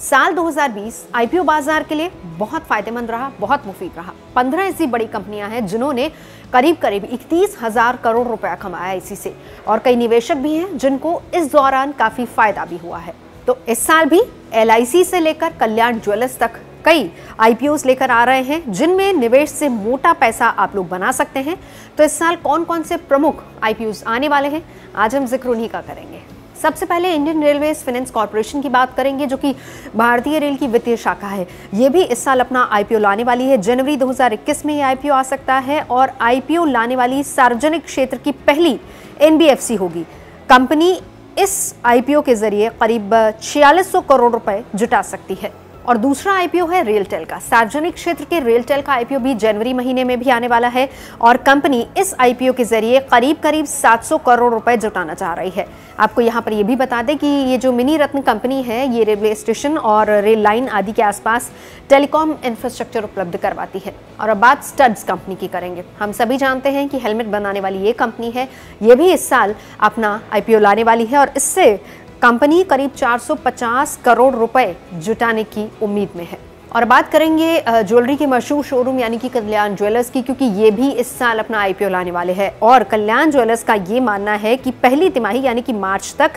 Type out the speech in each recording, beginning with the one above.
साल 2020 आईपीओ बाजार के लिए बहुत फायदेमंद रहा, बहुत मुफीद रहा। 15 ऐसी बड़ी कंपनियां हैं जिन्होंने करीब 31,000 करोड़ रुपया कमाया इसी से, और कई निवेशक भी हैं जिनको इस दौरान काफी फायदा भी हुआ है। तो इस साल भी एलआईसी से लेकर कल्याण ज्वेलर्स तक कई आईपीओस लेकर आ रहे हैं जिनमें निवेश से मोटा पैसा आप लोग बना सकते हैं। तो इस साल कौन कौन से प्रमुख आईपीओस आने वाले हैं, आज हम जिक्र उन्हीं का करेंगे। सबसे पहले इंडियन रेलवेज फाइनेंस कॉर्पोरेशन की बात करेंगे, जो कि भारतीय रेल की वित्तीय शाखा है। ये भी इस साल अपना आईपीओ लाने वाली है। जनवरी 2021 में ये आईपीओ आ सकता है और आईपीओ लाने वाली सार्वजनिक क्षेत्र की पहली एनबीएफसी होगी। कंपनी इस आईपीओ के जरिए करीब 4600 करोड़ रुपए जुटा सकती है। और दूसरा आईपीओ है रेलटेल का। सार्वजनिक क्षेत्र के रेलटेल का आईपीओ भी जनवरी महीने में भी आने वाला है और कंपनी इस आईपीओ के जरिए करीब 700 करोड़ रुपए जुटाना चाह रही है। आपको यहाँ पर यह भी बता दें कि ये जो मिनी रत्न कंपनी है, ये रेलवे स्टेशन और रेल लाइन आदि के आसपास टेलीकॉम इंफ्रास्ट्रक्चर उपलब्ध करवाती है। और अब बात स्टड्स कंपनी की करेंगे। हम सभी जानते हैं कि हेलमेट बनाने वाली ये कंपनी है, ये भी इस साल अपना आईपीओ लाने वाली है और इससे कंपनी करीब 450 करोड़ रुपए जुटाने की उम्मीद में है। और बात करेंगे ज्वेलरी के मशहूर शोरूम यानी कि कल्याण ज्वेलर्स की, क्योंकि ये भी इस साल अपना आईपीओ लाने वाले हैं। और कल्याण ज्वेलर्स का ये मानना है कि पहली तिमाही यानी कि मार्च तक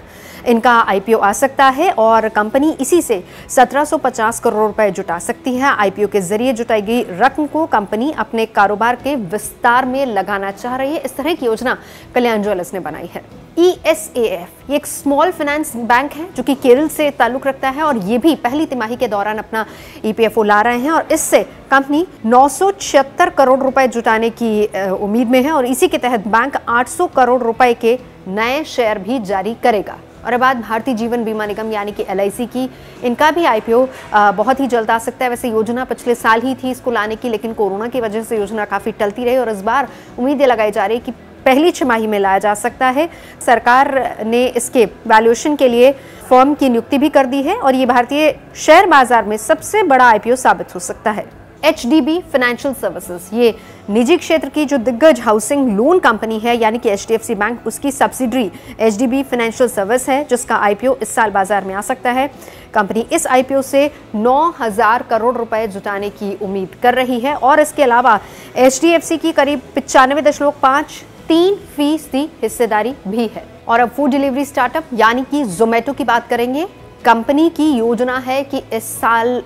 इनका आईपीओ आ सकता है और कंपनी इसी से 1750 करोड़ रुपए जुटा सकती है। आईपीओ के जरिए जुटाई गई रकम को कंपनी अपने कारोबार के विस्तार में लगाना चाह रही है। इस तरह की योजना कल्याण ज्वेलर्स ने बनाई है। ESAF ये एक स्मॉल फाइनेंस बैंक है जो कि केरल से ताल्लुक रखता है और ये भी पहली तिमाही के दौरान अपना ईपीएफओ ला रहे हैं और इससे कंपनी 976 करोड़ रुपए जुटाने की उम्मीद में है और इसी के तहत बैंक 800 करोड़ रुपए के नए शेयर भी जारी करेगा। और अब बात भारतीय जीवन बीमा निगम यानी कि एलआईसी की। इनका भी आईपीओ बहुत ही जल्द आ सकता है। वैसे योजना पिछले साल ही थी इसको लाने की, लेकिन कोरोना की वजह से योजना काफ़ी टलती रही और इस बार उम्मीदें लगाई जा रही है कि पहली छमाही में लाया जा सकता है। सरकार ने इसके वैल्यूएशन के लिए फर्म की नियुक्ति भी कर दी है और ये भारतीय शेयर बाजार में सबसे बड़ा आईपीओ साबित हो सकता है। HDB फाइनेंशियल सर्विसेज ये निजी क्षेत्र की जो दिग्गज हाउसिंग लोन कंपनी है यानी कि HDFC बैंक, उसकी सब्सिडरी HDB फाइनेंशियल सर्विस है जिसका आईपीओ इस साल बाजार में आ सकता है। कंपनी इस आईपीओ से 9000 करोड़ रुपए जुटाने की उम्मीद कर रही है और इसके अलावा HDFC की करीब 95.53% हिस्सेदारी भी है। और अब फूड डिलीवरी स्टार्टअप यानी कि जोमेटो की बात करेंगे। कंपनी की योजना है कि इस साल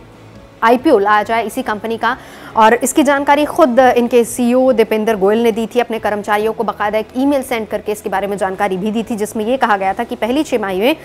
आईपीओ लाया जाए इसी कंपनी का और इसकी जानकारी खुद इनके सीईओ दीपेंद्र गोयल ने दी थी। अपने कर्मचारियों को बाकायदा एक ईमेल सेंड करके इसके बारे में जानकारी भी दी थी जिसमें यह कहा गया था कि पहली छमाही में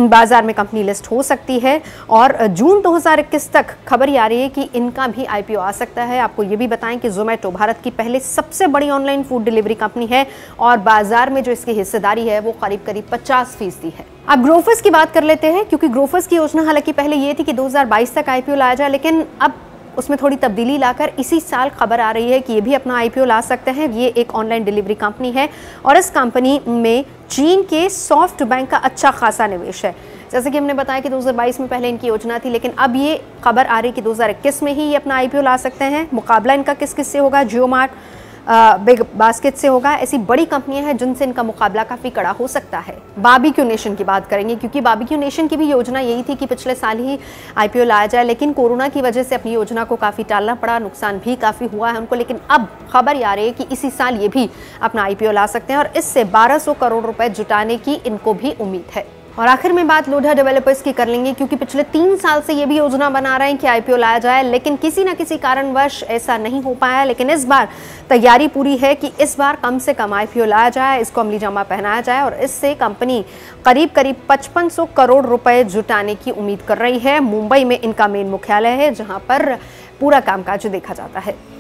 बाजार में कंपनी लिस्ट हो सकती है और जून 2021 तक खबर ये आ रही है कि इनका भी आईपीओ आ सकता है। आपको ये भी बताएं कि जोमेटो भारत की पहले सबसे बड़ी ऑनलाइन फूड डिलीवरी कंपनी है और बाजार में जो इसकी हिस्सेदारी है वो करीब 50% है। अब ग्रोफर्स की बात कर लेते हैं, क्योंकि ग्रोफर्स की योजना हालांकि पहले ये थी कि 2022 तक आईपीओ लाया जाए, लेकिन अब उसमें थोड़ी तब्दीली लाकर इसी साल खबर आ रही है कि ये भी अपना आईपीओ ला सकते हैं। ये एक ऑनलाइन डिलीवरी कंपनी है और इस कंपनी में चीन के सॉफ्ट बैंक का अच्छा खासा निवेश है। जैसे कि हमने बताया कि 2022 में पहले इनकी योजना थी, लेकिन अब ये खबर आ रही है कि 2021 में ही ये अपना आईपीओ ला सकते हैं। मुकाबला इनका किस किस से होगा? जियो मार्ट, बिग बास्केट से होगा। ऐसी बड़ी कंपनियां हैं जिनसे इनका मुकाबला काफी कड़ा हो सकता है। बारबेक्यू नेशन की बात करेंगे, क्योंकि बारबेक्यू नेशन की भी योजना यही थी कि पिछले साल ही आईपीओ लाया जाए, लेकिन कोरोना की वजह से अपनी योजना को काफी टालना पड़ा, नुकसान भी काफी हुआ है उनको। लेकिन अब खबर आ रही है कि इसी साल ये भी अपना आईपीओ ला सकते हैं और इससे 1200 करोड़ रुपए जुटाने की इनको भी उम्मीद है। और आखिर में बात लोढ़ा डेवलपर्स की कर लेंगे, क्योंकि पिछले 3 साल से ये भी योजना बना रहे हैं कि आईपीओ लाया जाए, लेकिन किसी न किसी कारणवश ऐसा नहीं हो पाया। लेकिन इस बार तैयारी पूरी है कि इस बार कम से कम आईपीओ लाया जाए, इसको अमली जामा पहनाया जाए और इससे कंपनी करीब 5500 करोड़ रुपए जुटाने की उम्मीद कर रही है। मुंबई में इनका मेन मुख्यालय है जहां पर पूरा कामकाज देखा जाता है।